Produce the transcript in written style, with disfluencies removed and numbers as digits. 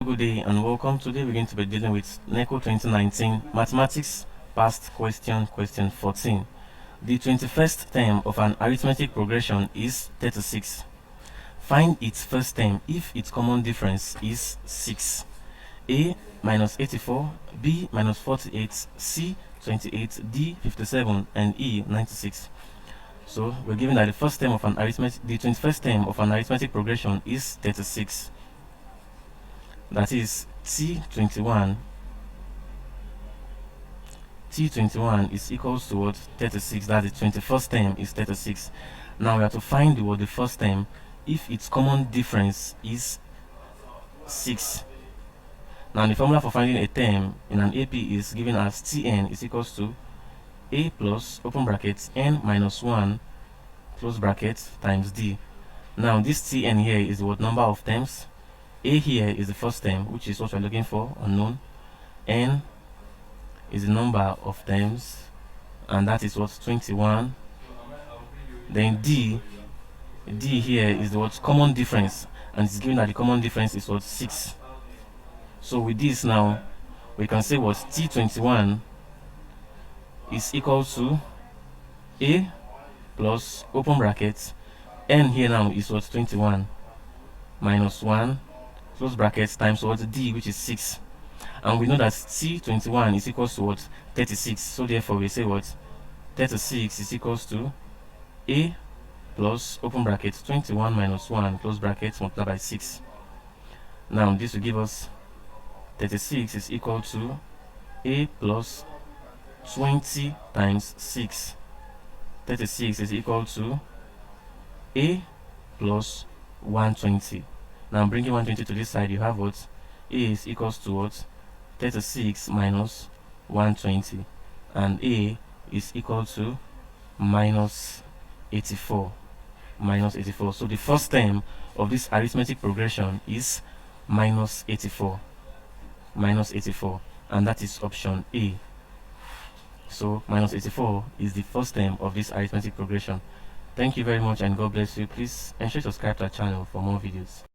Good day and welcome. Today we're going to be dealing with NECO 2019 Mathematics Past Question 14. The 21st term of an arithmetic progression is 36. Find its first term if its common difference is 6. A minus 84, B minus 48, C 28, D 57, and E 96. So we're given that the 21st term of an arithmetic progression is 36. That is T21 is equals to what? 36. That the 21st term is 36. Now we have to find the first term if its common difference is 6. Now the formula for finding a term in an AP is given as Tn is equals to A plus open bracket n minus 1 close bracket times D. Now this Tn here is the number of terms. A here is the first term, which is what we're looking for, unknown. N is the number of terms, and that is what? 21. Then D here is the common difference, and it's given that the common difference is what? 6. So with this now, we can say what? T21 is equal to A plus open bracket N here now is what? 21 minus 1 close brackets times what? D, which is 6. And we know that T21 is equals to what? 36. So therefore we say what? 36 is equals to A plus open bracket 21 minus 1 close bracket multiplied by 6. Now this will give us 36 is equal to A plus 20 times 6. 36 is equal to A plus 120. Now bringing 120 to this side, you have what? A is equals to what? 36 minus 120, and A is equal to minus 84. So the first term of this arithmetic progression is minus 84, and that is option A. So minus 84 is the first term of this arithmetic progression. Thank you very much and God bless you. Please ensure to subscribe to our channel for more videos.